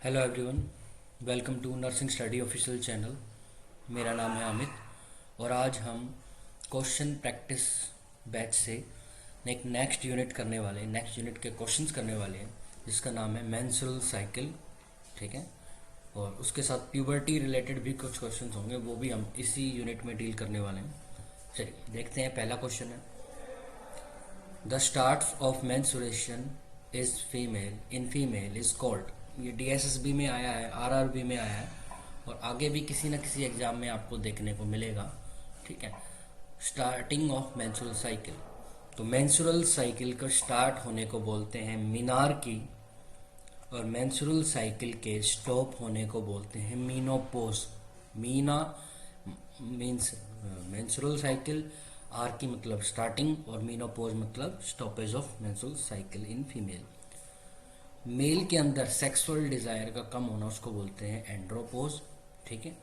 Hello everyone, welcome to nursing study official channel. मेरा नाम है अमित और आज हम क्वेश्चन प्रैक्टिस बैच से एक नेक्स्ट यूनिट करने वाले हैं। नेक्स्ट यूनिट के क्वेश्चंस करने वाले हैं जिसका नाम है मेंस्ट्रुअल साइकिल। ठीक है, और उसके साथ प्यूबर्टी रिलेटेड भी कुछ क्वेश्चंस होंगे, वो भी हम इसी यूनिट में डील करने वाले हैं। चलिए देखते हैं। पहला क्वेश्चन है, the start of menstruation is female in female is called. ये डीएसएसबी में आया है, आरआरबी में आया है और आगे भी किसी न किसी एग्जाम में आपको देखने को मिलेगा। ठीक है, स्टार्टिंग ऑफ मेंस्ट्रुअल साइकिल। तो मेंस्ट्रुअल साइकिल का स्टार्ट होने को बोलते हैं मीनार्की और मेंस्ट्रुअल साइकिल के स्टॉप होने को बोलते हैं मीनोपोज। मीना मीन्स मेंस्ट्रुअल साइकिल, आर की मतलब स्टार्टिंग और मीनोपोज मतलब stoppage of menstrual cycle in female. Male के अंदर सेक्सुअल डिजायर का कम होना उसको बोलते हैं एंड्रोपोज। ठीक है,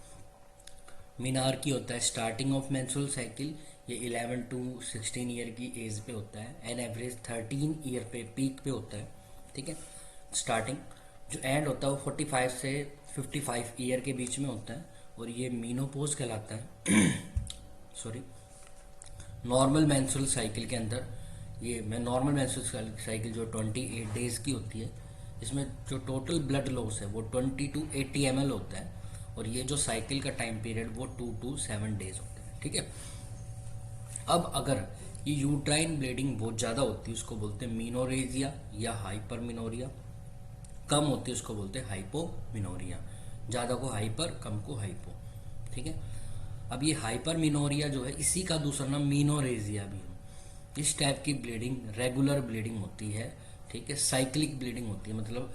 मीनार्की होता है स्टार्टिंग ऑफ मेंस्ट्रुअल साइकिल, ये 11 टू 16 ईयर की एज पे होता है, एन एवरेज 13 ईयर पे पीक पे होता है। ठीक है, स्टार्टिंग जो एंड होता है वो 45 से 55 ईयर के बीच में होता है और ये मीनोपोज कहलाता है। सॉरी, नॉर्मल मेंस्ट्रुअल साइकिल के अंदर ये नॉर्मल मेंस्ट्रुअल साइकिल जो 28 डेज की होती है, इसमें जो टोटल ब्लड लॉस है वो 20 टू 80 ml होता है और ये जो साइकिल का टाइम पीरियड वो 2 टू 7 डेज होता है। ठीक है, अब अगर ये यूट्राइन ब्लीडिंग बहुत ज़्यादा होती है उसको बोलते हैं मीनोरेजिया या हाइपरमिनोरिया, कम होती है उसको बोलते हैं हाइपोमिनोरिया, ज़्यादा को हाइपर, कम को हाइपो। ठीक है, अब ये हाइपरमिनोरिया जो है इसी का दूसरा नाम मीनोरेजिया भी है। इस टाइप की ब्लीडिंग रेगुलर ब्लीडिंग होती है। ठीक है, साइक्लिक ब्लीडिंग होती है, मतलब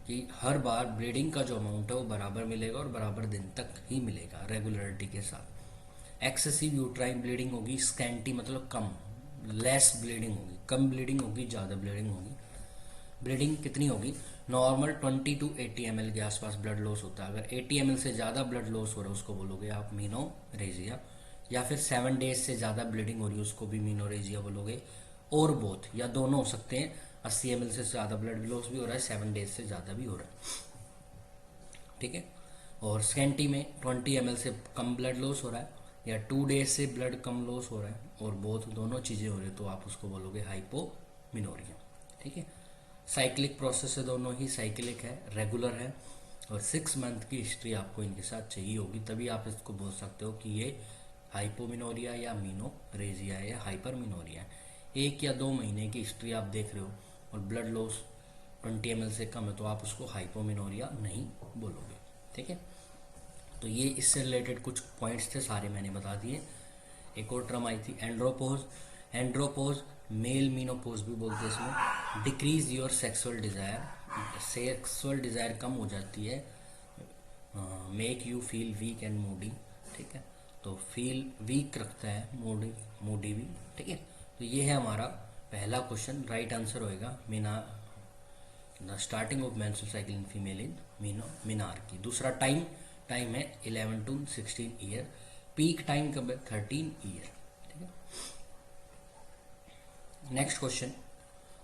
कि हर बार ब्लीडिंग का जो अमाउंट है वो बराबर मिलेगा और बराबर दिन तक ही मिलेगा रेगुलरिटी के साथ। एक्सेसिव यूट्राइन ब्लीडिंग होगी, स्कैंटी मतलब कम, लेस ब्लीडिंग होगी, कम ब्लीडिंग होगी, ज़्यादा ब्लीडिंग होगी। ब्लीडिंग कितनी होगी? नॉर्मल 20 टू 80 ml के आसपास ब्लड लॉस होता है। अगर 80 ml से ज़्यादा ब्लड लॉस हो रहा है उसको बोलोगे आप मीनोरेजिया, या फिर 7 डेज से ज़्यादा ब्लीडिंग हो रही है उसको भी मीनोरेजिया बोलोगे, और बोथ या दोनों हो सकते हैं। 80 ml से ज़्यादा ब्लड लॉस भी हो रहा है, 7 डेज से ज़्यादा भी हो रहा है। ठीक है, और स्कैंटी में 20 ml से कम ब्लड लॉस हो रहा है या 2 डेज से ब्लड कम लॉस हो रहा है, और बोथ दोनों चीज़ें हो रही है तो आप उसको बोलोगे हाइपोमिनोरिया। ठीक है, साइक्लिक प्रोसेस है, दोनों ही साइक्लिक है, रेगुलर है, और 6 मंथ की हिस्ट्री आपको इनके साथ चाहिए होगी, तभी आप इसको बोल सकते हो कि ये हाइपोमिनोरिया या मीनोरेजिया है या हाइपरमिनोरिया है। 1 या 2 महीने की हिस्ट्री आप देख रहे हो और ब्लड लॉस 20 ml से कम है तो आप उसको हाइपोमिनोरिया नहीं बोलोगे। ठीक है, तो ये इससे रिलेटेड कुछ पॉइंट्स थे, सारे मैंने बता दिए। एक और टर्म आई थी एंड्रोपोज। एंड्रोपोज मेल मीनोपोज भी बोलते हैं इसमें। Decrease your sexual desire, sexual desire कम हो जाती है। Make you feel weak and moody. ठीक है, तो फील वीक रखता है, मूडी मूडी भी। ठीक है, तो ये है हमारा पहला क्वेश्चन, राइट आंसर होएगा मीना the starting of menstrual cycle in female in menarche. दूसरा टाइम है 11 टू 16 ईयर, पीक टाइम कब है? 13 ईयर। ठीक है, next question,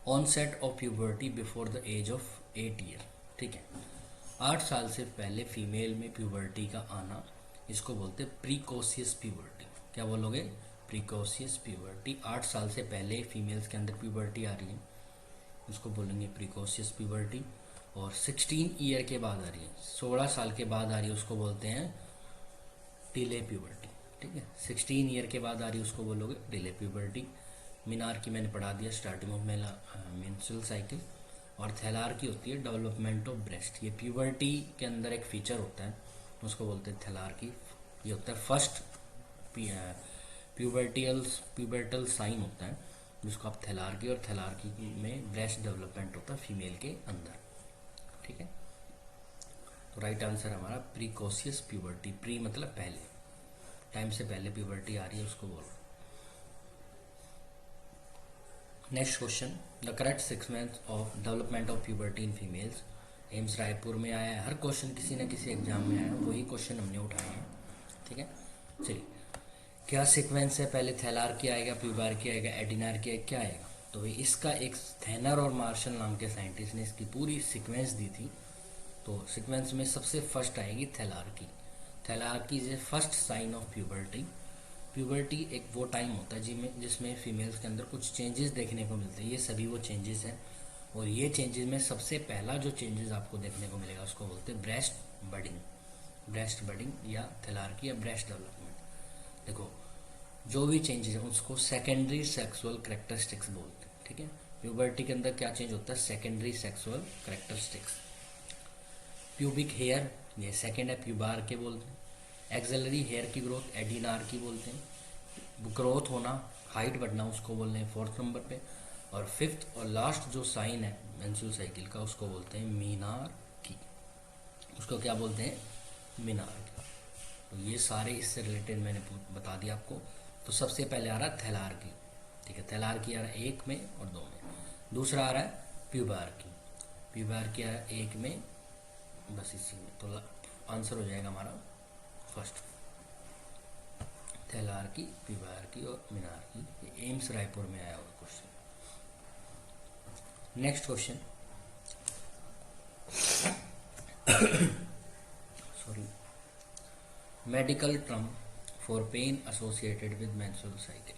onset of puberty before the age of 8 year. ठीक है, 8 साल से पहले फीमेल में प्यूबर्टी का आना, इसको बोलते हैं प्रीकोशियस प्यूबर्टी। क्या बोलोगे? प्रीकोशियस प्यूबर्टी। 8 साल से पहले फीमेल्स के अंदर प्यूबर्टी आ रही है उसको बोलेंगे प्रीकोशियस प्यूबर्टी, और 16 ईयर के बाद आ रही है, 16 साल के बाद आ रही है उसको बोलते हैं डिले प्यूबर्टी। ठीक है, 16 ईयर के बाद आ रही है उसको बोलोगे डिले प्यूबर्टी। मीनार की मैंने पढ़ा दिया, स्टार्टिंग ऑफ मेंस्ट्रुअल साइकिल। और थैलार की होती है डेवलपमेंट ऑफ ब्रेस्ट। ये प्यूबर्टी के अंदर एक फीचर होता है उसको बोलते हैं थैलार की। ये होता है फर्स्ट प्यूबर्टल साइन होता है जिसको आप थैलार्की, और थैलार्की में ब्रेस्ट डेवलपमेंट होता है फीमेल के अंदर। ठीक है, तो राइट आंसर हमारा प्रीकोशियस प्यूबर्टी। प्री मतलब पहले, टाइम से पहले प्यूबर्टी आ रही है उसको बोलो। Next question, the correct sequence of development of puberty in females. AIIMS Raipur में आया है, हर क्वेश्चन किसी न किसी एग्जाम में आया है, वही क्वेश्चन हमने उठाए हैं। ठीक है, चलिए क्या सीक्वेंस है? पहले थैलार्की आएगा, प्यूबार्की आएगा, एडिनार्की आएगा, क्या आएगा? तो इसका एक थेनर और मार्शल नाम के साइंटिस्ट ने इसकी पूरी सीक्वेंस दी थी, तो सीक्वेंस में सबसे फर्स्ट आएगी thelarche. Thelarche is a first sign of puberty. Puberty एक वो टाइम होता है जिसमें फीमेल्स के अंदर कुछ चेंजेस देखने को मिलते हैं। ये सभी वो चेंजेस हैं, और ये चेंजेस में सबसे पहला जो चेंजेस आपको देखने को मिलेगा उसको बोलते हैं ब्रेस्ट बडिंग। ब्रेस्ट बडिंग या थैलार्की या ब्रेस्ट डेवलपमेंट। देखो, जो भी चेंजेस हैं उसको सेकेंडरी सेक्सुअल कैरेक्टरिस्टिक्स बोलते हैं। ठीक है, प्यूबर्टी के अंदर क्या चेंज होता है? Secondary sexual characteristics. Pubic hair, ये सेकेंड है, प्यूबार के बोलते हैं। एक्सेलरी हेयर की ग्रोथ एडिनार की बोलते हैं। ग्रोथ होना, हाइट बढ़ना, उसको बोलते हैं फोर्थ नंबर पे। और फिफ्थ और लास्ट जो साइन है मेंस्ट्रुअल साइकिल का उसको बोलते हैं मीनार की। उसको क्या बोलते हैं? मीनार की। तो ये सारे इससे रिलेटेड मैंने बता दिया आपको। तो सबसे पहले आ रहा है थैलार्की। ठीक है, थैलार्की आ रहा है 1 में और 2 में। दूसरा आ रहा है प्यूबार्की। प्यूबार्की आ रहा है 1 में, बस इसी में। तो आंसर हो जाएगा हमारा फर्स्ट, थैलार्की, प्यूबार्की और मीनार्की। ये एम्स रायपुर में आया हुआ question. Next question, sorry, medical term for pain associated with menstrual cycle.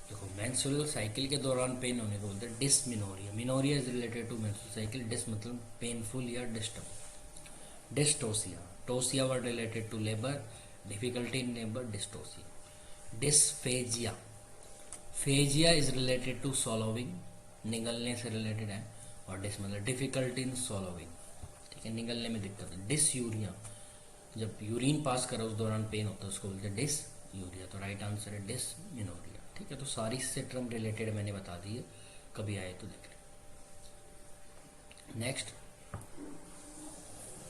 देखो, मेंस्ट्रुअल साइकिल के दौरान पेन होने को बोलते हैं dysmenorrhoea. Menorrhoea is related to menstrual cycle. Dis मतलब पेनफुल या disturb. Dystocia, tocia were related to labour, difficulty in labour, dystocia. Dysphagia, phagia is related to swallowing, निगलने से रिलेटेड है। और डिस मतलब डिफिकल्टी इन सॉलोविंग, ठीक है, निगलने में दिक्कत है। डिसयूरिया, जब यूरिन पास करो उस दौरान पेन होता है, उसको बोलते हैं डिस यूरिया। तो राइट आंसर है डिसमिनोरिया। ठीक है, तो सारी इससे टर्म रिलेटेड मैंने बता दी है, कभी आए तो देख लें। Next,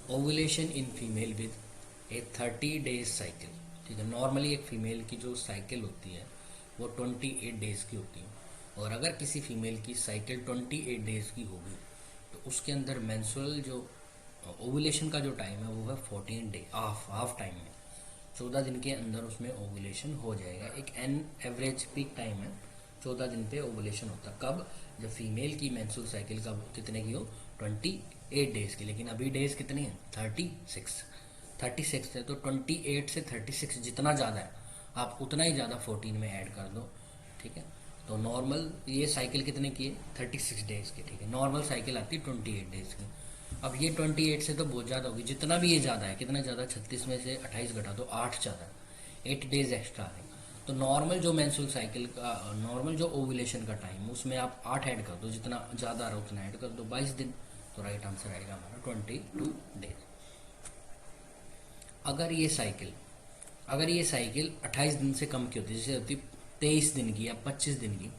ovulation in female with A 30 days cycle. ठीक है, नॉर्मली एक फीमेल की जो साइकिल होती है वो 28 डेज की होती है, और अगर किसी फीमेल की साइकिल 28 डेज की होगी तो उसके अंदर मेंस्ट्रुअल जो ओवुलेशन का जो टाइम है वो है 14 डे, हाफ टाइम में 14 दिन के अंदर उसमें ओवुलेशन हो जाएगा। एक एवरेज पीक टाइम है, 14 दिन पे ओवुलेशन होता है। कब? जब फीमेल की मेंस्ट्रुअल साइकिल का कितने की हो? 28 डेज की। लेकिन अभी डेज कितनी है? 36 है। तो 28 से 36 जितना ज़्यादा है आप उतना ही ज़्यादा 14 में ऐड कर दो। ठीक है, तो नॉर्मल ये साइकिल कितने की है? 36 डेज की। ठीक है, नॉर्मल साइकिल आती है 28 डेज की। अब ये 28 से तो बहुत ज़्यादा होगी, जितना भी ये ज़्यादा है, कितना ज़्यादा? 36 में से 28 घटा दो, 8 ज़्यादा, 8 डेज एक्स्ट्रा है। तो नॉर्मल जो मेंस्ट्रुअल साइकिल का, नॉर्मल जो ओवुलेशन का टाइम, उसमें आप 8 ऐड कर दो, जितना ज़्यादा रहा उतना ऐड कर दो, 22 दिन। तो राइट आंसर आएगा हमारा 22 डेज। अगर ये साइकिल 28 दिन से कम की होती, जैसे होती 23 दिन की या 25 दिन की,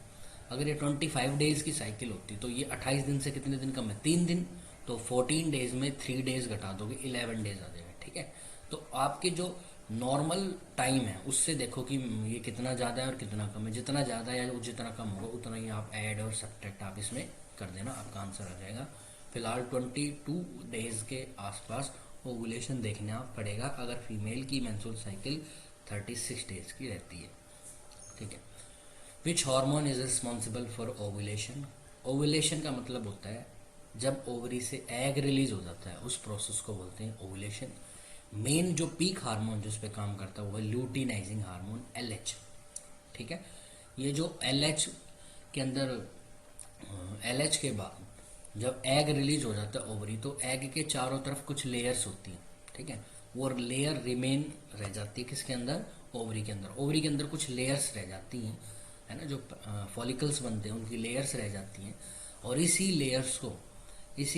अगर ये 25 डेज की साइकिल होती तो ये 28 दिन से कितने दिन कम है? 3 दिन। तो 14 डेज में 3 डेज घटा दोगे, 11 डेज आ जाएगा। ठीक है, तो आपके जो नॉर्मल टाइम है उससे देखो कि ये कितना ज़्यादा है और कितना कम है। जितना ज़्यादा है या जितना कम होगा उतना ही आप ऐड और सब्ट्रैक्ट आप इसमें कर देना, आपका आंसर आ जाएगा। फिलहाल 22 डेज के आसपास ओवुलेशन देखना पड़ेगा अगर फीमेल की मेंस्ट्रुअल साइकिल 36 डेज की रहती है। ठीक है, which hormone is responsible for ovulation. Ovulation का मतलब होता है जब ओवरी से एग रिलीज हो जाता है, उस प्रोसेस को बोलते हैं ओवुलेशन। मेन जो पीक हार्मोन जिस पे काम करता है वो है ल्यूटिनाइजिंग हार्मोन, LH। ठीक है, ये जो LH के अंदर, LH के बाद जब एग रिलीज हो जाता है ओवरी, तो एग के चारों तरफ कुछ लेयर्स होती हैं। ठीक है, वो लेयर रिमेन रह जाती है किसके अंदर? ओवरी के अंदर। ओवरी के अंदर कुछ लेयर्स रह जाती हैं, है ना, जो फॉलिकल्स बनते हैं उनकी लेयर्स रह जाती हैं। और इसी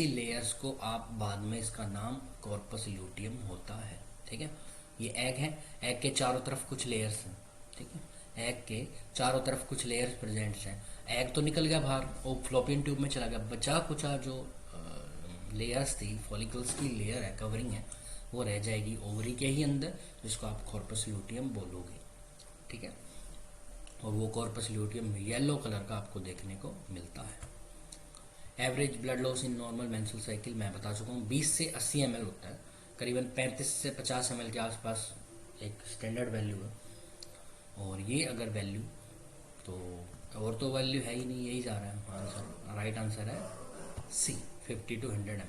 लेयर्स को आप बाद में, इसका नाम कॉर्पस ल्यूटियम होता है। ठीक है, ये एग है, एग के चारों तरफ कुछ लेयर्स हैं। ठीक है, एग के चारों तरफ कुछ लेयर्स प्रेजेंट्स हैं। एग तो निकल गया बाहर, वो फ्लोपियन ट्यूब में चला गया, बचा कुचा जो लेयर्स थी, फॉलिकल्स की लेयर है, कवरिंग है, वो रह जाएगी ओवरी के ही अंदर, जिसको आप कॉर्पस ल्यूटियम बोलोगे। ठीक है, और वो कॉर्पस ल्यूटियम येलो कलर का आपको देखने को मिलता है। Average blood loss in normal menstrual cycle मैं बता चुका हूँ, 20 से 80 ml होता है। करीबन 35 से 50 ml के आसपास एक स्टैंडर्ड वैल्यू है। और ये अगर वैल्यू, तो और तो वैल्यू है ही नहीं, यही जा रहा है आंसर। राइट आंसर है C, 50 to 100 ml।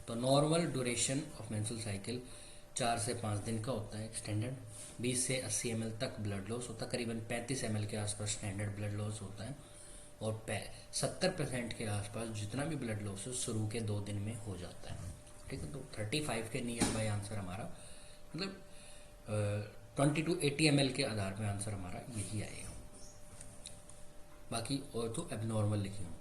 तो normal duration of menstrual cycle 4 से 5 दिन का होता है स्टैंडर्ड। 20 से 80 ml तक ब्लड लॉस होता है, करीबन 35 ml के आसपास स्टैंडर्ड ब्लड लॉस होता है। और 70% के आसपास जितना भी ब्लड लॉस है शुरू के 2 दिन में हो जाता है। ठीक है, तो 35 के नियर बाय आंसर हमारा मतलब 20 to 80 ml के आधार पर आंसर हमारा यही आएगा। बाकी और तो एबनॉर्मल लिखी हूँ।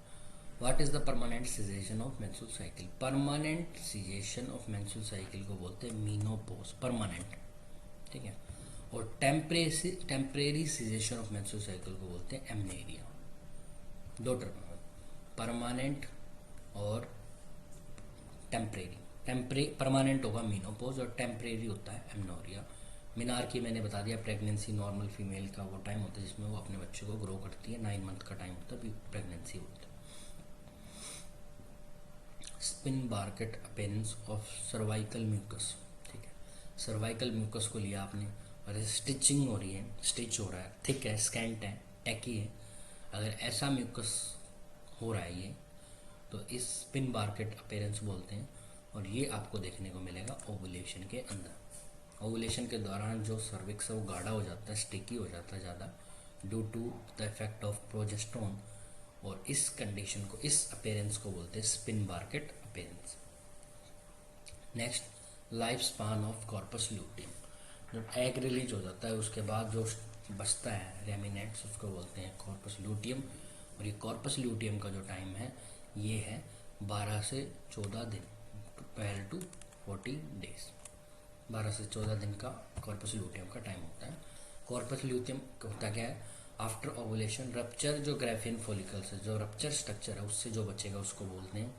What is the permanent cessation of menstrual cycle? Permanent cessation of menstrual cycle को बोलते हैं मीनोपॉज, परमानेंट। ठीक है, और temporary cessation of menstrual cycle को बोलते हैं एमनेरिया। दो टर्म, परमानेंट और टेम्परेरी। परमानेंट होगा मीनोपॉज और टेम्परेरी होता है एमनोरिया। मीनार की मैंने बता दिया, प्रेगनेंसी नॉर्मल फीमेल का वो टाइम होता है जिसमें वो अपने बच्चे को ग्रो करती है, 9 मंथ का टाइम होता है, प्रेगनेंसी होता है। Spinnbarkeit appearance of cervical mucus. ठीक है, सर्वाइकल म्यूकस को लिया आपने और स्टिचिंग हो रही है, स्टिच हो रहा है, थिक है, स्कैंट है, टैकी है, अगर ऐसा म्यूकस हो रहा है ये तो इस स्पिन बार्केट अपीयरेंस बोलते हैं। और ये आपको देखने को मिलेगा ओवुलेशन के अंदर। ओवुलेशन के दौरान जो सर्विक्स है वो गाढ़ा हो जाता है, स्टिकी हो जाता है ज़्यादा due to the effect of progesterone. और इस कंडीशन को, इस अपीयरेंस को बोलते हैं spinnbarkeit appearance. Next, life span of corpus luteum. जब एग रिलीज हो जाता है उसके बाद जो बचता है रेमिनेंट्स उसको बोलते हैं कॉर्पस ल्यूटियम। और ये कॉर्पस ल्यूटियम का जो टाइम है ये है 12 से 14 दिन, 12 to 14 डेज। 12 से 14 दिन का कॉर्पस ल्यूटियम का टाइम होता है। कॉर्पस ल्यूटियम होता क्या है? आफ्टर ओवुलेशन रप्चर, जो ग्राफियन फॉलिकल्स है, जो रप्चर स्ट्रक्चर है उससे जो बचेगा उसको बोलते हैं।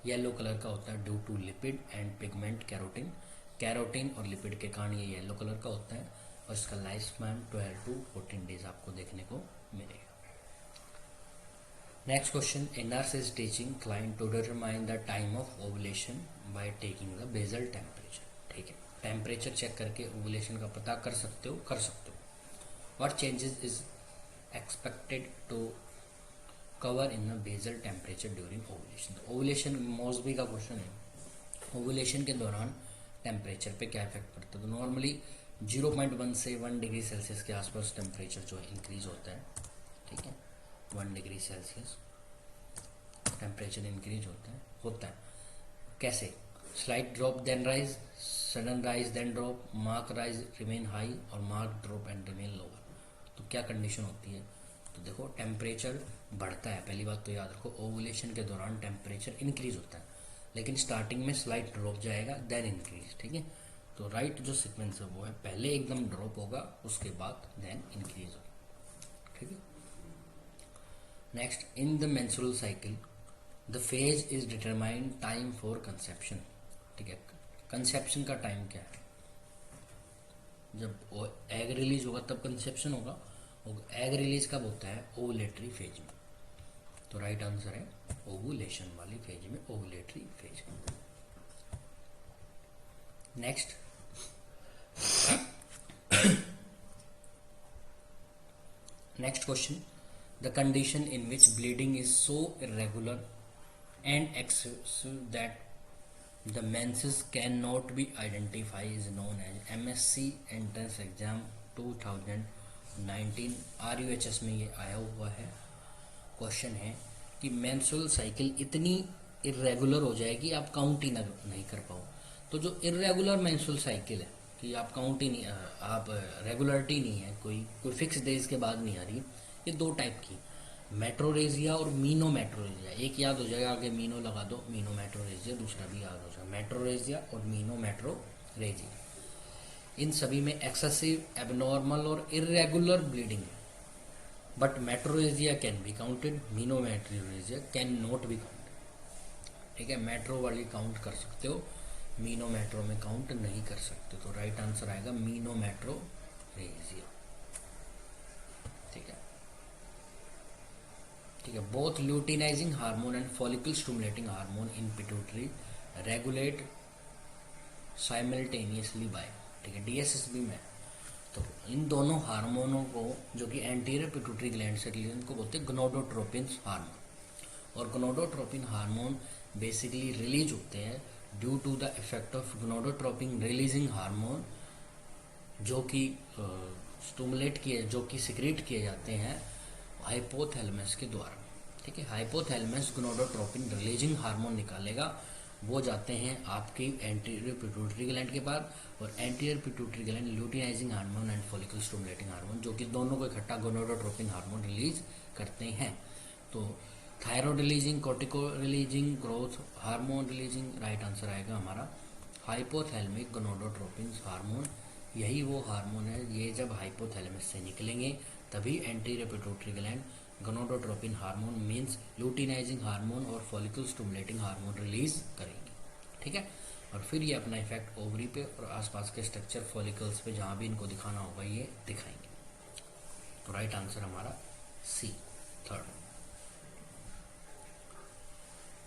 येलो कलर का होता है due to lipid and pigment carotene. Carotene और लिपिड के कारण ये येलो कलर का होता है और इसका लाइफ स्पैन 12 to 14 डेज आपको देखने को मिलेगा। Next question, a nurse is teaching client to determine the time of ovulation by taking the basal temperature. ठीक है, टेम्परेचर चेक करके ओवुलेशन का पता कर सकते हो। What changes is expected to cover in the basal temperature during ovulation? Ovulation Mosby का question है। ओवुलेशन के दौरान टेम्परेचर पे क्या इफेक्ट पड़ता है? तो नॉर्मली 0.1 से 1 डिग्री सेल्सियस के आसपास टेम्परेचर जो है इंक्रीज होता है। ठीक है, 1 डिग्री सेल्सियस टेम्परेचर इंक्रीज होता है। कैसे? Slight drop then rise, sudden rise then drop, mark rise remain high और mark drop and remain lower. तो क्या कंडीशन होती है? तो देखो, टेम्परेचर बढ़ता है, पहली बात तो याद रखो ओवुलेशन के दौरान टेम्परेचर इंक्रीज होता है, लेकिन स्टार्टिंग में स्लाइट ड्रॉप जाएगा देन इंक्रीज। ठीक है, तो राइट जो सीक्वेंस है वो है पहले एकदम ड्रॉप होगा उसके बाद देन इंक्रीज होगा। ठीक है, next, in the menstrual cycle the phase is determined time for conception. ठीक है, कंसेप्शन का टाइम क्या है? जब एग रिलीज होगा तब कंसेप्शन होगा। और एग रिलीज कब होता है? ओवुलेटरी फेज में। तो राइट आंसर है ओवुलेशन वाली फेज में, ओवुलेटरी फेज में। Next, next question, the condition in which bleeding is so irregular and excessive that the menses cannot be identified is known as MSc entrance exam 2019 RUHS में ये आया हुआ है। Question है कि मेंस्ट्रुअल साइकिल इतनी irregular हो जाएगी आप काउंट ही नहीं कर पाओ। तो जो इरेगुलर मेंस्ट्रुअल साइकिल है कि आप काउंट ही नहीं, आप रेगुलरिटी नहीं है, कोई फिक्स डेज के बाद नहीं आ रही, ये दो टाइप की, मेट्रोरेजिया और मीनोमेट्रोरेजिया। एक याद हो जाएगा, आगे मीनो लगा दो, मीनोमेट्रोरेजिया, दूसरा भी याद हो जाएगा, मेट्रोरेजिया और मीनोमेट्रोरेजिया। इन सभी में एक्सेसिव, एबनॉर्मल और इरेगुलर ब्लीडिंग है, but metrorrhagia can be counted, menometrorrhagia can not be counted. ठीक है, मेट्रो वाली काउंट कर सकते हो, मीनोमेट्रो में काउंट नहीं कर सकते। तो राइट आंसर आएगा मीनोमेट्रोरेजिया। ठीक है, ठीक है, both luteinizing hormone and follicle stimulating hormone in pituitary regulate simultaneously by. ठीक है, डीएसएसबी में। तो इन दोनों हार्मोनों को जो कि एंटीरियर पिट्यूटरी ग्लैंड से रिलीज, इनको बोलते हैं गोनाडोट्रोपिन हार्मोन। और गोनाडोट्रोपिन हार्मोन बेसिकली रिलीज होते हैं due to the effect of gonadotropin releasing hormone, जो कि स्टूमुलेट किए, जो कि सिक्रेट किए जाते हैं हाइपोथैलेमस के द्वारा। ठीक है, हाइपोथैलेमस गोनाडोट्रोपिन रिलीजिंग हार्मोन निकालेगा, वो जाते हैं आपकी एंटीरियर पिट्यूटरी ग्लैंड के पास, और anterior pituitary gland luteinising hormone and follicle stimulating hormone, जो कि दोनों को इकट्ठा गोनाडोट्रोपिन हार्मोन रिलीज करते हैं। तो thyroid releasing, cortico releasing, growth hormone releasing, right answer आएगा हमारा हाइपोथैलेमिक गोनाडोट्रोपिन हार्मोन। यही वो हार्मोन है, ये जब हाइपोथैलेमस से निकलेंगे तभी anterior pituitary gland gonadotropin hormone means luteinizing hormone और फॉलिकल स्टिमुलेटिंग हार्मोन रिलीज करेंगे। ठीक है, और फिर ये अपना इफेक्ट ओवरी पे और आसपास के स्ट्रक्चर फॉलिकल्स पे जहाँ भी इनको दिखाना होगा ये दिखाएंगे। तो राइट आंसर हमारा C, third.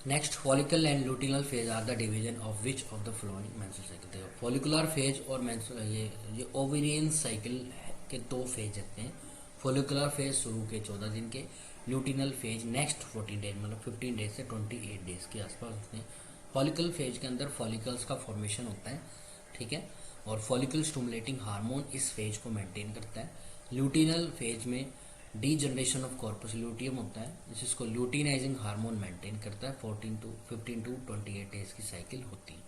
Next, follicle and luteal phase are the division of which of the following menstrual cycle. देखो, फॉलिकुलर फेज और ये ओवेरियन साइकिल के दो फेज होते हैं। फॉलिकुलर फेज शुरू के 14 दिन के, लूटिनल फेज नेक्स्ट 14 डेज, मतलब 15 डेज से 28 डेज के आसपास होते हैं। फॉलिकल फेज के अंदर फॉलिकल्स का फॉर्मेशन होता है, ठीक है, और फॉलिकल स्टिमुलेटिंग हार्मोन इस फेज को मेंटेन करता है। लूटिनल फेज में D generation of corpus luteum होता है, जिसको ल्यूटिनाइजिंग हार्मोन मेंटेन करता है। 15 टू 28 डेज की साइकिल होती है।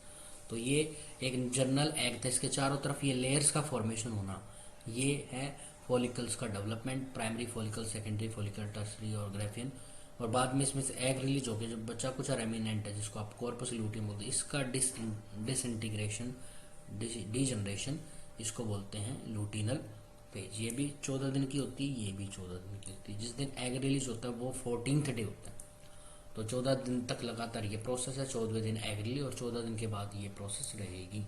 तो ये एक जर्नल एग था, इसके चारों तरफ ये लेयर्स का फॉर्मेशन होना, ये है फॉलिकल्स का development, primary follicle, secondary follicle, tertiary और ग्रेफियन। और बाद में इसमें से एग रिलीज होकर जब बच्चा कुछ रेमिनेंट है, जिसको आप कॉर्पस ल्यूटियम बोलते हैं, इसका डिसइंटीग्रेशन, डीजनरेशन, इसको बोलते हैं लूटिनल फेज। ये भी 14 दिन की होती है, ये भी 14 दिन की होती है। जिस दिन एग रिलीज होता है वो 14th डे होता है। तो 14 दिन तक लगातार ये प्रोसेस है, 14वें दिन एग रिलीज और 14 दिन के बाद ये प्रोसेस रहेगी।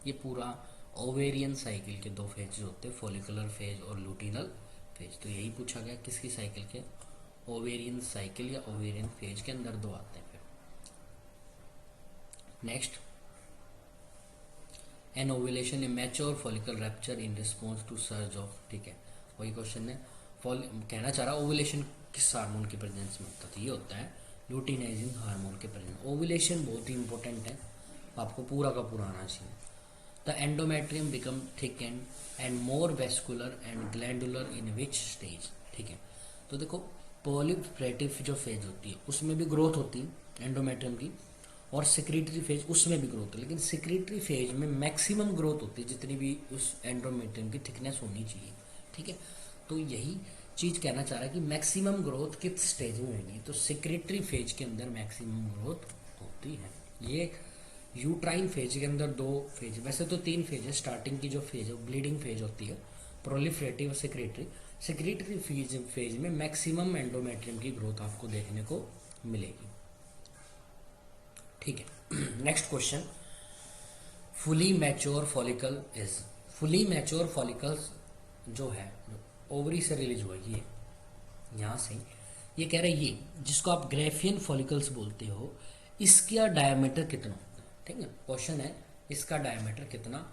ये पूरा ओवेरियन साइकिल के दो फेज होते हैं, फॉलिकुलर फेज और लूटिनल फेज। तो यही पूछा गया किसकी साइकिल के, ओवेरियन साइकिल या ओवेरियन फेज के अंदर दो आते हैं। फिर next, an ovulation a mature follicle rupture in response to surge of, ठीक है, वही क्वेश्चन है। कहना चाह रहा ओव्यूलेशन किस हार्मोन की प्रेजेंस में होता है, तो ये होता है लूटिनाइजिंग हार्मोन के प्रेजेंस। ओव्यूलेशन बहुत ही इंपॉर्टेंट है, आपको पूरा का पूरा आना चाहिए। The endometrium become thick and more vascular and glandular in which stage, ठीक है। तो देखो, प्रोलिफरेटिव जो फेज होती है उसमें भी ग्रोथ होती है एंडोमेट्रियम की, और सेक्रेटरी फेज उसमें भी ग्रोथ है, लेकिन सेक्रेटरी फेज में मैक्सिमम ग्रोथ होती है जितनी भी उस एंडोमेट्रियम की थिकनेस होनी चाहिए, ठीक है। तो यही चीज कहना चाह रहा है कि मैक्सिमम ग्रोथ किस स्टेज में होगी, तो सेक्रेटरी फेज के अंदर मैक्सिमम ग्रोथ होती है। ये यूट्राइन फेज के अंदर दो फेज, वैसे तो 3 फेज है। स्टार्टिंग की जो फेज है ब्लीडिंग फेज होती है, प्रोलिफरेटिव और सेक्रेटरी। सेक्रेटरी फेज में मैक्सिमम एंडोमेट्रियम की ग्रोथ आपको देखने को मिलेगी, ठीक है। Next question, fully mature follicle is, fully mature follicles जो है ओवरी से रिलीज हुआ, ये यहाँ से ये कह रहे हैं, ये जिसको आप ग्रेफियन फॉलिकल्स बोलते हो, इसका डायमीटर कितना होता है, ठीक है। क्वेश्चन है इसका डायमीटर कितना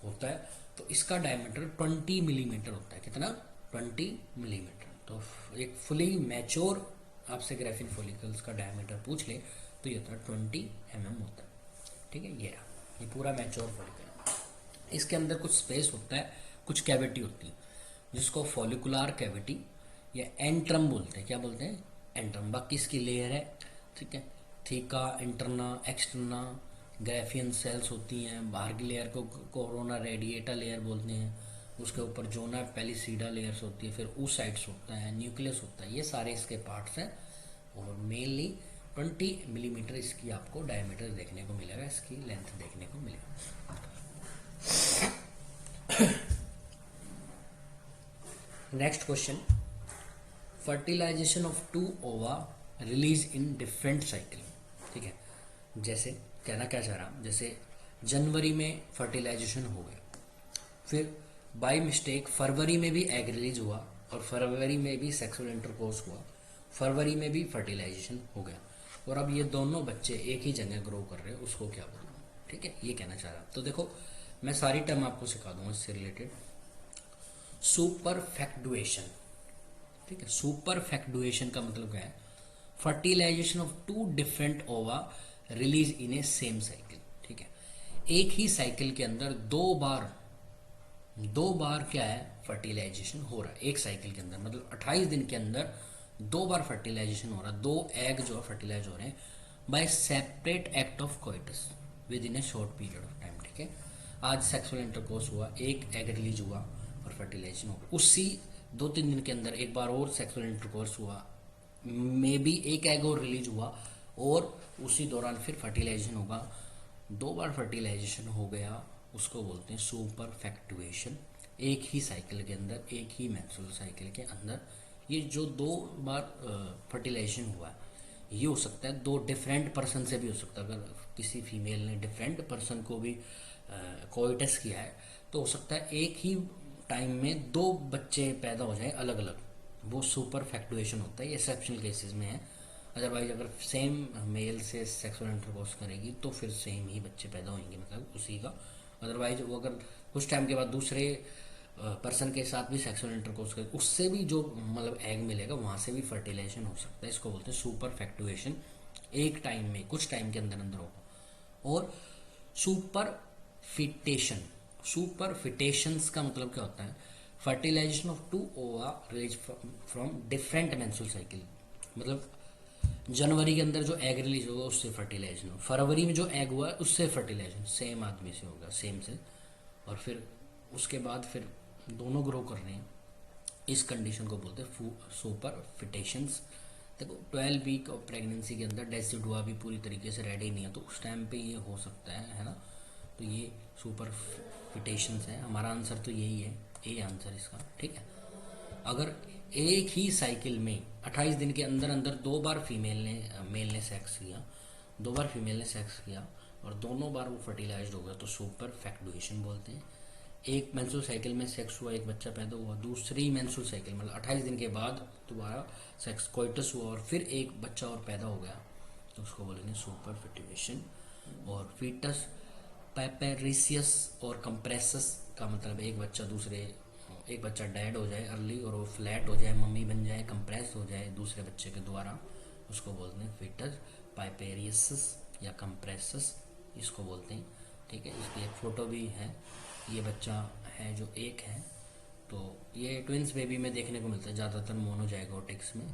होता है, तो इसका डायमीटर 20 मिलीमीटर होता है। कितना? 20 मिलीमीटर। तो एक फुली मैच्योर आपसे ग्रेफियन फॉलिकल्स का डायमीटर पूछ ले तो ये होता है 20 mm होता है, ठीक है। ये पूरा मैच्योर फॉलिकल, इसके अंदर कुछ स्पेस होता है, कुछ कैविटी होती है, जिसको फॉलिकुलर कैविटी या एंट्रम बोलते हैं। क्या बोलते हैं? एंट्रम। बाकी इसकी लेयर है, ठीक है, theca, interna, externa, graafian cells होती हैं। बाहर की लेयर को कोरोना रेडिएटा लेयर बोलते हैं, उसके ऊपर जोना पेलिसीडा लेयर्स होती है, फिर oocytes होता है, न्यूक्लियस होता है, ये सारे इसके पार्ट्स हैं। और मेनली 20 मिलीमीटर इसकी आपको डायमीटर देखने को मिलेगा, इसकी लेंथ देखने को मिलेगा। नेक्स्ट क्वेश्चन, फर्टिलाइजेशन ऑफ 2 ओवा रिलीज इन डिफरेंट साइकिल, ठीक है। जैसे कहना क्या चाह रहा, जैसे जनवरी में फर्टिलाइजेशन हो गया, फिर बाय मिस्टेक फरवरी में भी एग रिलीज हुआ, और फरवरी में भी सेक्सुअल इंटरकोर्स हुआ, फरवरी में भी फर्टिलाइजेशन हो गया, और अब ये दोनों बच्चे एक ही जगह ग्रो कर रहे हैं, उसको क्या बोलूँ, ठीक है, ये कहना चाह रहा। तो देखो, मैं सारी टर्म आपको सिखा दूंगा इससे रिलेटेड। सुपरफेक्टुएशन, ठीक है। सुपरफेक्टुएशन का मतलब क्या है? फर्टिलाइजेशन ऑफ 2 डिफरेंट ओवा रिलीज इन ए सेम साइकिल, एक ही साइकिल के अंदर दो बार क्या है फर्टिलाइजेशन हो रहा है एक साइकिल के अंदर, मतलब 28 दिन के अंदर दो बार फर्टिलाइजेशन हो रहा है, दो एग जो है फर्टिलाइज हो रहे हैं by separate act of coitus within a short period of time. ठीक है, आज सेक्सुअल इंटरकोर्स हुआ, एक एग रिलीज हुआ और फर्टिलाइजेशन हो, उसी 2-3 दिन के अंदर एक बार और सेक्सुअल इंटरकोर्स हुआ, मे बी एक एग और रिलीज हुआ और उसी दौरान फिर फर्टिलाइजेशन होगा, दो बार फर्टिलाइजेशन हो गया, उसको बोलते हैं सुपर फैक्टुएशन। एक ही साइकिल के अंदर, एक ही मेंस्ट्रुअल साइकिल के अंदर ये जो दो बार फर्टिलाइजेशन हुआ है, ये हो सकता है दो डिफरेंट पर्सन से भी हो सकता है। अगर किसी फीमेल ने डिफरेंट पर्सन को भी कोइटस किया है तो हो सकता है एक ही टाइम में दो बच्चे पैदा हो जाएं अलग अलग, वो सुपर फैक्टुएशन होता है, ये एक्सेप्शनल केसेस में है। अदरवाइज अगर सेम मेल से सेक्सुअल इंटरकोर्स करेगी तो फिर सेम ही बच्चे पैदा होंगे, मतलब उसी का। अदरवाइज वो अगर कुछ टाइम के बाद दूसरे पर्सन के साथ भी सेक्सुअल इंटरकोर्स करे, उससे भी जो मतलब एग मिलेगा वहाँ से भी फर्टिलाइजेशन हो सकता है, इसको बोलते हैं सुपर फैक्टुएशन। एक टाइम में कुछ टाइम के अंदर अंदर होगा। और सुपर फिटेशन, सुपर फिटेशंस का मतलब क्या होता है, फर्टिलाइजेशन ऑफ टू ओवा release from different menstrual cycle, मतलब जनवरी के अंदर जो एग रिलीज होगा उससे फर्टिलाइजेशन हो, फरवरी में जो एग हुआ है उससे फर्टिलाइजेशन सेम आदमी से होगा, सेम से, और फिर उसके बाद फिर दोनों ग्रो कर रहे हैं, इस कंडीशन को बोलते हैं सुपर फिटेशंस। देखो 12 वीक ऑफ प्रेगनेंसी के अंदर डेसिडुआ भी पूरी तरीके से रेडी नहीं है तो उस टाइम पे ये हो सकता है ना, तो ये सुपर फिटेशंस है। हमारा आंसर तो यही है, ए आंसर इसका। ठीक है, अगर एक ही साइकिल में 28 दिन के अंदर अंदर दो बार मेल ने सेक्स किया, दो बार फीमेल ने सेक्स किया और दोनों बार वो फर्टिलाइज्ड हो गया तो सुपर फैक्टुएशन बोलते हैं। एक मेंस्ट्रुअल साइकिल में सेक्स हुआ, एक बच्चा पैदा हुआ, दूसरी मेंस्ट्रुअल साइकिल मतलब 28 दिन के बाद दोबारा सेक्स कोइटस हुआ और फिर एक बच्चा और पैदा हो गया तो उसको बोलेंगे सुपर फर्टिलाइजेशन। और फीटस पैपेरिसियस और कंप्रेसस का मतलब एक बच्चा डेड हो जाए अर्ली और वो फ्लैट हो जाए, मम्मी बन जाए, कंप्रेस हो जाए दूसरे बच्चे के द्वारा, उसको बोलते हैं फीटस पाइपेरियसिस या कंप्रेसस, इसको बोलते हैं। ठीक है, इसकी एक फ़ोटो भी है, ये बच्चा है जो एक है, तो ये ट्विंस बेबी में देखने को मिलता है ज़्यादातर मोनोजाइगोटिक्स में।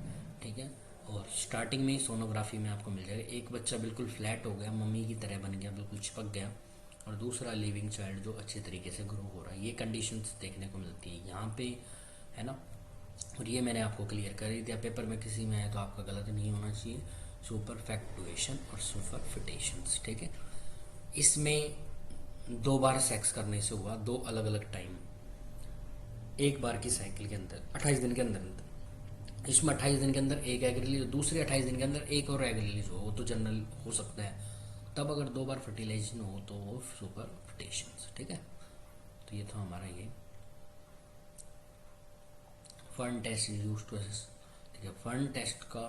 ठीक है, और स्टार्टिंग में ही सोनोग्राफी में आपको मिल जाएगा, एक बच्चा बिल्कुल फ्लैट हो गया, मम्मी की तरह बन गया, बिल्कुल चिपक गया, और दूसरा लिविंग चाइल्ड जो अच्छे तरीके से ग्रो हो रहा है। ये कंडीशंस देखने को मिलती है यहाँ पे, है ना। और ये मैंने आपको क्लियर कर दिया, पेपर में किसी में है तो आपका गलत नहीं होना चाहिए, सुपर फैक्टुएशन और सुपर फिटेशंस। ठीक है, इसमें दो बार सेक्स करने से हुआ, दो अलग अलग टाइम एक बार की साइकिल के अंदर 28 दिन के अंदर अंदर, इसमें 28 दिन के अंदर एक एग रिलीज, दूसरे 28 दिन के अंदर एक और एग रिलीज हो, वो तो जनरल हो सकता है। तब अगर दो बार फर्टिलाइजेशन हो तो वो सुपर फिटेशंस। ठीक है, तो ये था हमारा ये fun test use to assess. ठीक है, फन टेस्ट का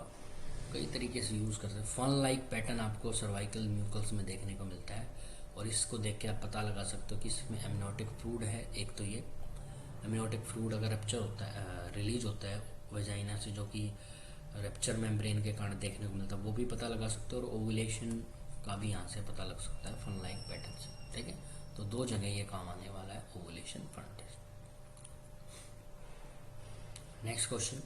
कई तरीके से यूज़ करते हैं। फन लाइक पैटर्न आपको सर्वाइकल म्यूकल्स में देखने को मिलता है और इसको देख के आप पता लगा सकते हो कि इसमें एमनियोटिक फ्लूइड है। एक तो ये एमनियोटिक फ्लूइड अगर रप्चर होता है, रिलीज होता है वेजाइना से, जो कि रप्चर मेम्ब्रेन के कारण देखने को मिलता है, वो भी पता लगा सकते हो, और ओवुलेशन का भी यहाँ से पता लग सकता है फन लाइक पैटर्न से। ठीक है, तो दो जगह ये काम आने वाला है, ovulation, fun test. Next question,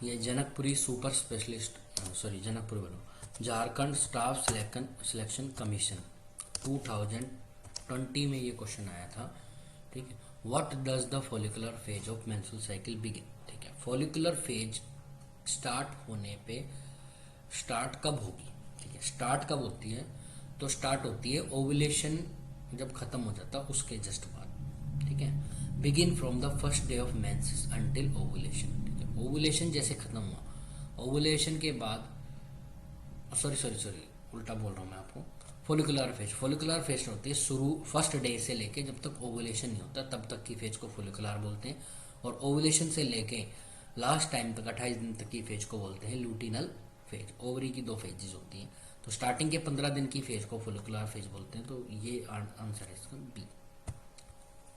ये जनकपुरी सुपर स्पेशलिस्ट जनकपुरी बनो झारखंड स्टाफ सिलेक्शन कमीशन 2020 में ये क्वेश्चन आया था। ठीक है, what does the follicular phase of menstrual cycle begin. ठीक है, फॉलिकुलर फेज स्टार्ट होने पे स्टार्ट कब होगी। ठीक है, स्टार्ट कब होती है, तो स्टार्ट होती है ओवुलेशन जब खत्म हो जाता है उसके जस्ट बाद। ठीक है, begin from the first day of menses until ovulation. ठीक है, ओवुलेशन जैसे खत्म हुआ, ओवुलेशन के बाद सॉरी उल्टा बोल रहा हूँ मैं आपको। फोलिकुलर फेज होती है शुरू फर्स्ट डे से लेके जब तक ओवुलेशन नहीं होता तब तक की फेज को फोलिकुलर बोलते हैं, और ओवुलेशन से लेके लास्ट टाइम तक 28 दिन तक की फेज को बोलते हैं लूटिनल फेज। ओवरी की दो फेजेस होती हैं, तो स्टार्टिंग के 15 दिन की फेज को फोलिकुलर फेज बोलते हैं, तो ये आंसर है इसका बी।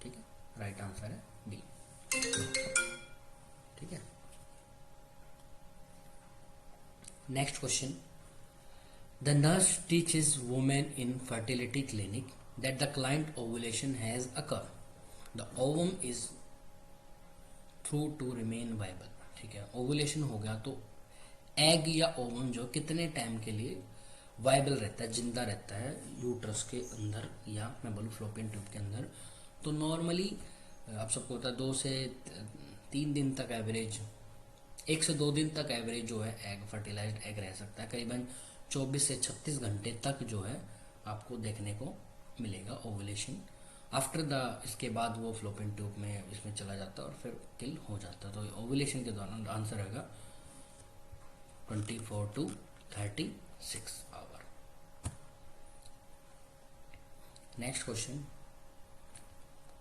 ठीक है, राइट आंसर है बी। ठीक है, next question, the nurse teaches women in fertility clinic that the client ovulation has occur, the ovum is through to remain viable. ठीक है, ओवुलेशन हो गया तो एग या ओवम जो कितने टाइम के लिए वाइबल रहता है, जिंदा रहता है यूट्रस के अंदर, या मैं बोलूँ फ्लोपियन ट्यूब के अंदर। तो नॉर्मली आप सबको पता है 2 से 3 दिन तक एवरेज, 1 से 2 दिन तक एवरेज जो है एग, फर्टिलाइज्ड एग रह सकता है। करीबन 24 से 36 घंटे तक जो है आपको देखने को मिलेगा ओवुलेशन। आफ्टर द, इसके बाद वो फ्लोपियन ट्यूब में इसमें चला जाता है और फिर किल हो जाता है। तो ओवुलेशन के दौरान आंसर रहेगा 24 to 36 hour. Next question,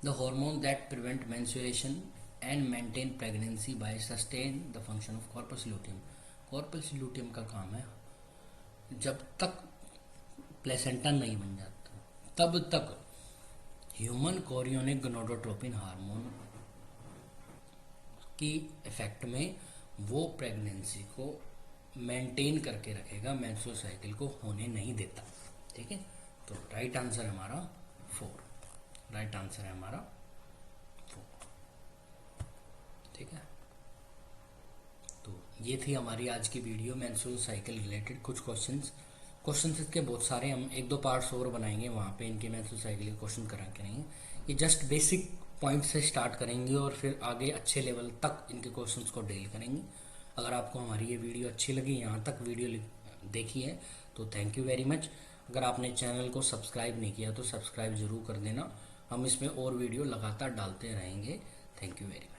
the hormone that prevent menstruation and maintain pregnancy by sustain the function of corpus luteum. Corpus luteum का काम है जब तक प्लेसेंटा नहीं बन जाता तब तक ह्यूमन कोरियोनिक गोनाडोट्रोपिन हार्मोन की इफेक्ट में वो प्रेगनेंसी को मेंटेन करके रखेगा, मेंस्ट्रुअल साइकिल को होने नहीं देता। ठीक है, तो राइट आंसर है हमारा 4। राइट आंसर है हमारा 4। ठीक है, तो ये थी हमारी आज की वीडियो मेंस्ट्रुअल साइकिल रिलेटेड कुछ क्वेश्चंस इसके बहुत सारे, हम 1-2 पार्ट्स और बनाएंगे, वहाँ पे इनके मेंस्ट्रुअल साइकिल के क्वेश्चन करा करेंगे। ये जस्ट बेसिक पॉइंट से स्टार्ट करेंगे और फिर आगे अच्छे लेवल तक इनके क्वेश्चंस को डील करेंगे। अगर आपको हमारी ये वीडियो अच्छी लगी, यहाँ तक वीडियो देखी है, तो थैंक यू वेरी मच। अगर आपने चैनल को सब्सक्राइब नहीं किया तो सब्सक्राइब ज़रूर कर देना, हम इसमें और वीडियो लगातार डालते रहेंगे। Thank you very much.